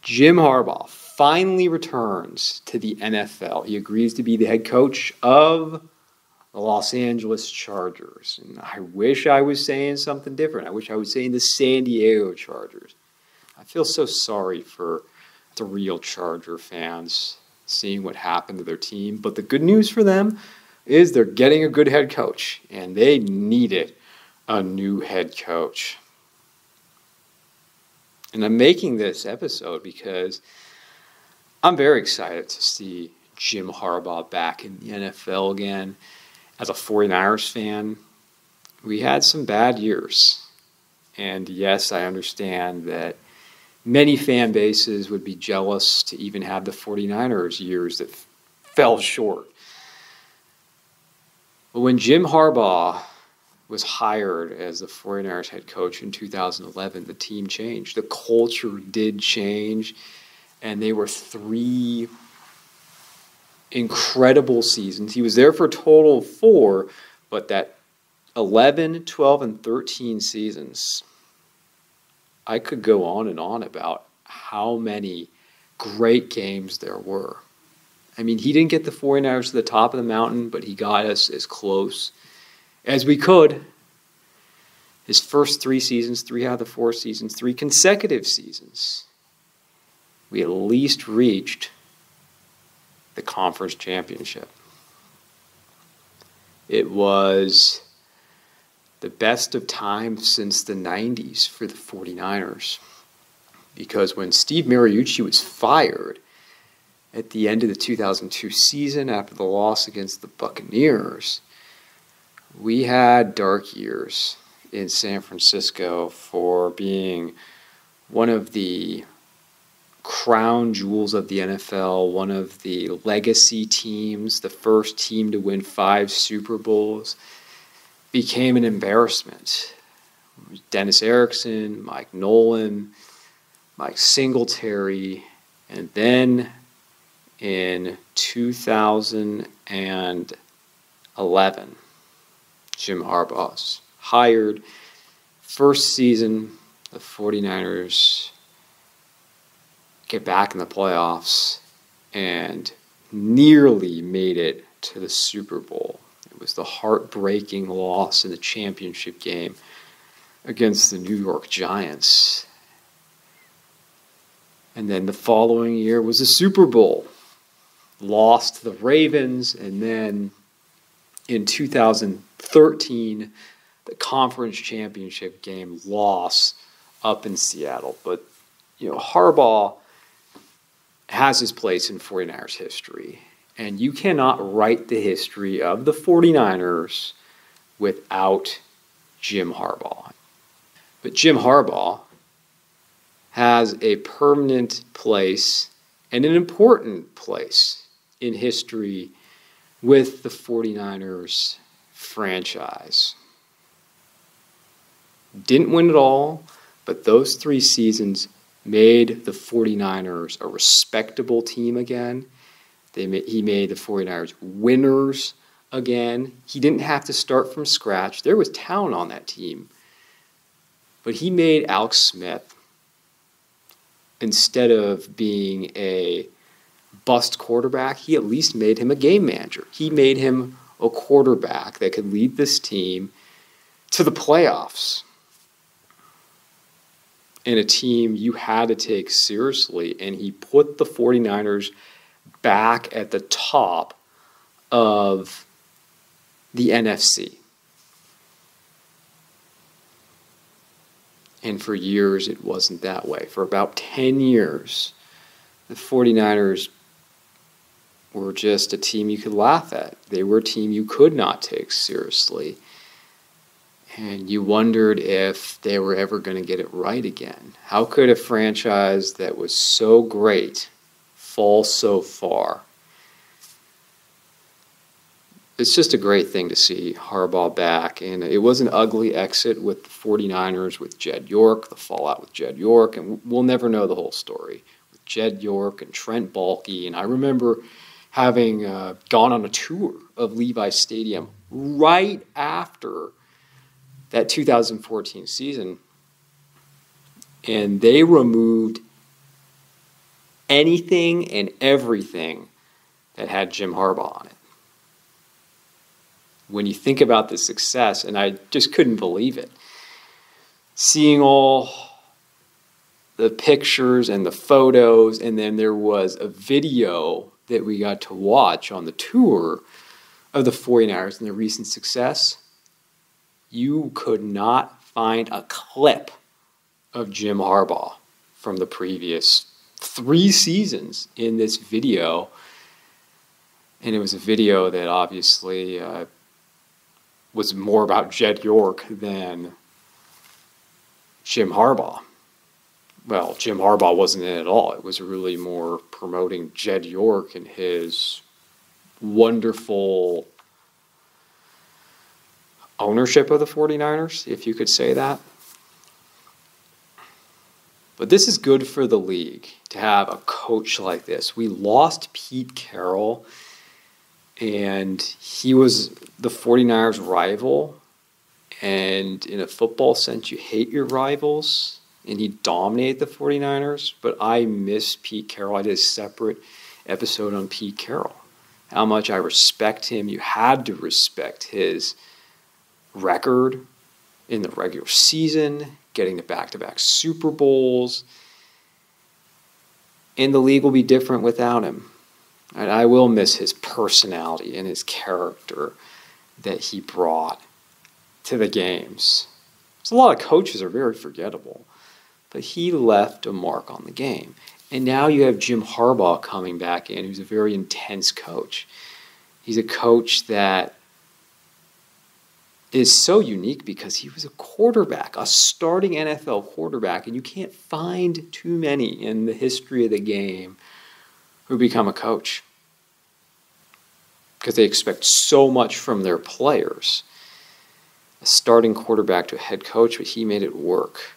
Jim Harbaugh finally returns to the NFL. He agrees to be the head coach of the Los Angeles Chargers. And I wish I was saying something different. I wish I was saying the San Diego Chargers. I feel so sorry for the real Charger fans seeing what happened to their team. But the good news for them is they're getting a good head coach, and they needed a new head coach. And I'm making this episode because I'm very excited to see Jim Harbaugh back in the NFL again. As a 49ers fan, we had some bad years. And yes, I understand that many fan bases would be jealous to even have the 49ers years that fell short. But when Jim Harbaugh was hired as the 49ers head coach in 2011, the team changed. The culture did change, and they were 3 incredible seasons. He was there for a total of 4, but that 11, 12, and 13 seasons, I could go on and on about how many great games there were. I mean, he didn't get the 49ers to the top of the mountain, but he got us as close as we could. His first 3 seasons, 3 out of the 4 seasons, 3 consecutive seasons, we at least reached the conference championship. It was the best of times since the 90s for the 49ers. Because when Steve Mariucci was fired at the end of the 2002 season after the loss against the Buccaneers, we had dark years in San Francisco for being one of the crown jewels of the NFL, one of the legacy teams, the first team to win 5 Super Bowls, became an embarrassment. Dennis Erickson, Mike Nolan, Mike Singletary, and then in 2011, Jim Harbaugh's hired. First season, the 49ers get back in the playoffs and nearly made it to the Super Bowl. It was the heartbreaking loss in the championship game against the New York Giants. And then the following year was the Super Bowl. Lost to the Ravens, and then in 2013, the conference championship game loss up in Seattle. But, Harbaugh has his place in 49ers history. And you cannot write the history of the 49ers without Jim Harbaugh. But Jim Harbaugh has a permanent place and an important place in history with the 49ers franchise. Didn't win it all, but those 3 seasons made the 49ers a respectable team again. He made the 49ers winners again. He didn't have to start from scratch. There was talent on that team. But he made Alex Smith, instead of being a bust quarterback, he at least made him a game manager. He made him a quarterback that could lead this team to the playoffs. And a team you had to take seriously. And he put the 49ers back at the top of the NFC. And for years, it wasn't that way. For about 10 years, the 49ers were just a team you could laugh at. They were a team you could not take seriously. And you wondered if they were ever going to get it right again. How could a franchise that was so great fall so far? It's just a great thing to see Harbaugh back. And it was an ugly exit with the 49ers, with Jed York, the fallout with Jed York. And we'll never know the whole story. With Jed York and Trent Baalke. And I remember having gone on a tour of Levi's Stadium right after that 2014 season. And they removed anything and everything that had Jim Harbaugh on it. When you think about the success, and I just couldn't believe it, seeing all the pictures and the photos, and then there was a video that we got to watch on the tour of the 49ers and the recent success. You could not find a clip of Jim Harbaugh from the previous 3 seasons in this video. And it was a video that obviously was more about Jed York than Jim Harbaugh. Well, Jim Harbaugh wasn't in it at all. It was really more promoting Jed York and his wonderful ownership of the 49ers, if you could say that. But this is good for the league to have a coach like this. We lost Pete Carroll, and he was the 49ers' rival. And in a football sense, you hate your rivals. And he dominated the 49ers. But I miss Pete Carroll. I did a separate episode on Pete Carroll. How much I respect him. You had to respect his record in the regular season, getting the back-to-back Super Bowls. And the league will be different without him. And I will miss his personality and his character that he brought to the games. So a lot of coaches are very forgettable, but he left a mark on the game. And now you have Jim Harbaugh coming back in, who's a very intense coach. He's a coach that is so unique because he was a quarterback, a starting NFL quarterback, and you can't find too many in the history of the game who become a coach because they expect so much from their players. A starting quarterback to a head coach, but he made it work.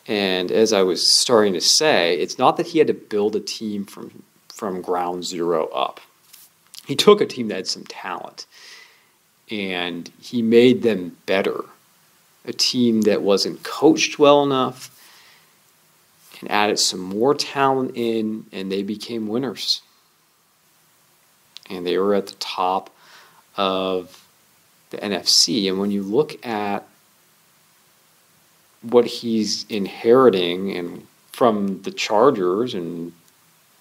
And as I was starting to say, it's not that he had to build a team from ground zero up. He took a team that had some talent, and he made them better. A team that wasn't coached well enough, and added some more talent in, and they became winners. And they were at the top of the NFC. And when you look at what he's inheriting and from the Chargers and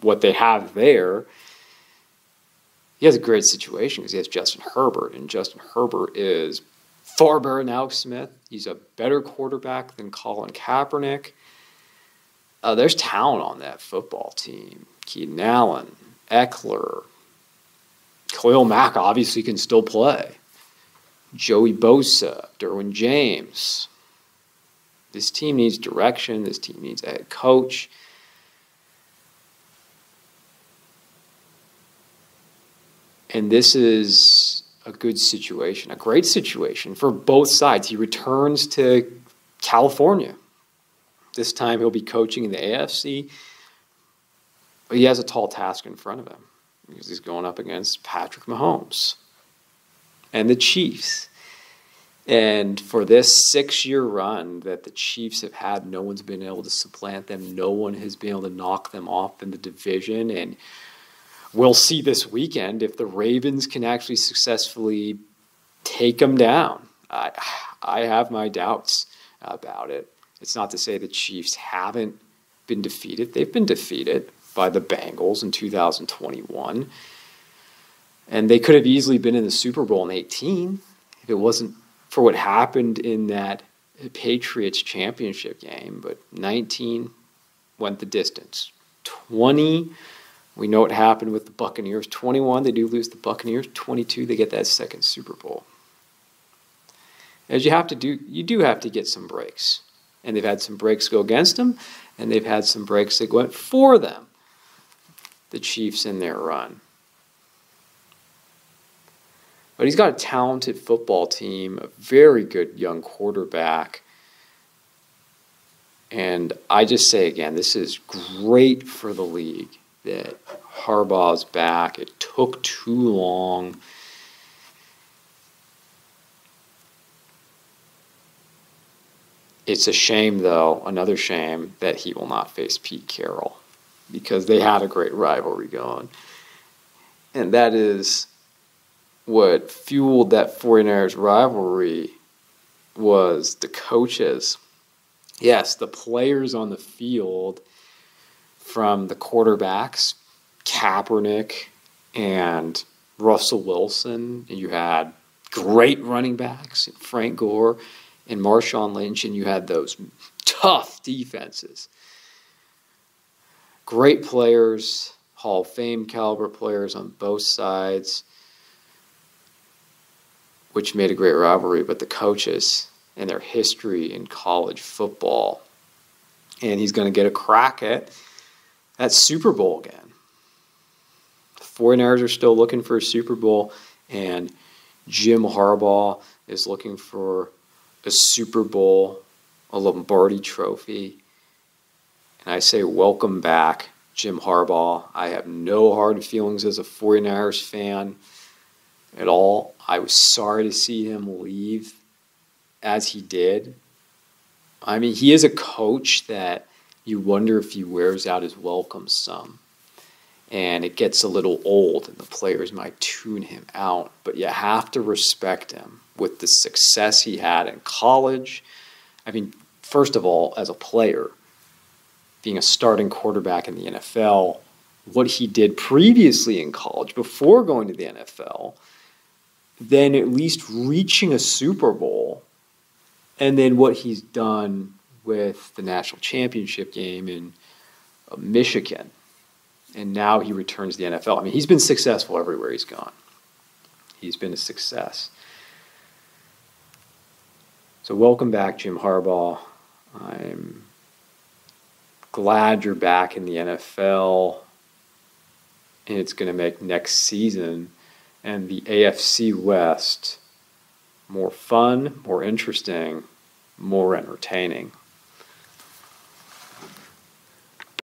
what they have there, he has a great situation because he has Justin Herbert, and Justin Herbert is far better than Alex Smith. He's a better quarterback than Colin Kaepernick. There's talent on that football team. Keenan Allen, Eckler, Khalil Mack obviously can still play. Joey Bosa, Derwin James. This team needs direction. This team needs a head coach. And this is a good situation, a great situation for both sides. He returns to California. This time he'll be coaching in the AFC. But he has a tall task in front of him because he's going up against Patrick Mahomes and the Chiefs. And for this 6-year run that the Chiefs have had, no one's been able to supplant them. No one has been able to knock them off in the division. And we'll see this weekend if the Ravens can actually successfully take them down. I have my doubts about it. It's not to say the Chiefs haven't been defeated. They've been defeated by the Bengals in 2021. And they could have easily been in the Super Bowl in 2018 if it wasn't for what happened in that Patriots championship game. But 19 went the distance. 20, we know what happened with the Buccaneers. 21, they do lose the Buccaneers. 22, they get that second Super Bowl. As you do have to get some breaks. And they've had some breaks go against them, and they've had some breaks that went for them, the Chiefs in their run. But he's got a talented football team, a very good young quarterback. And I just say again, this is great for the league that Harbaugh's back. It took too long. It's a shame, though, another shame, that he will not face Pete Carroll. because they had a great rivalry going. And that is what fueled that 49ers rivalry was the coaches. Yes, the players on the field, from the quarterbacks, Kaepernick and Russell Wilson, and you had great running backs, Frank Gore and Marshawn Lynch, and you had those tough defenses. Great players, Hall of Fame caliber players on both sides, which made a great rivalry, but the coaches and their history in college football. And he's going to get a crack at that Super Bowl again. The 49ers are still looking for a Super Bowl, and Jim Harbaugh is looking for a Super Bowl, a Lombardi trophy. And I say welcome back, Jim Harbaugh. I have no hard feelings as a 49ers fan at all. I was sorry to see him leave as he did. I mean, he is a coach that you wonder if he wears out his welcome some. And it gets a little old and the players might tune him out. But you have to respect him with the success he had in college. I mean, first of all, as a player, being a starting quarterback in the NFL, what he did previously in college before going to the NFL, then at least reaching a Super Bowl, and then what he's done with the national championship game in Michigan. And now he returns to the NFL. I mean, he's been successful everywhere he's gone. He's been a success. So welcome back, Jim Harbaugh. I'm glad you're back in the NFL, and it's going to make next season and the AFC West more fun, more interesting, more entertaining.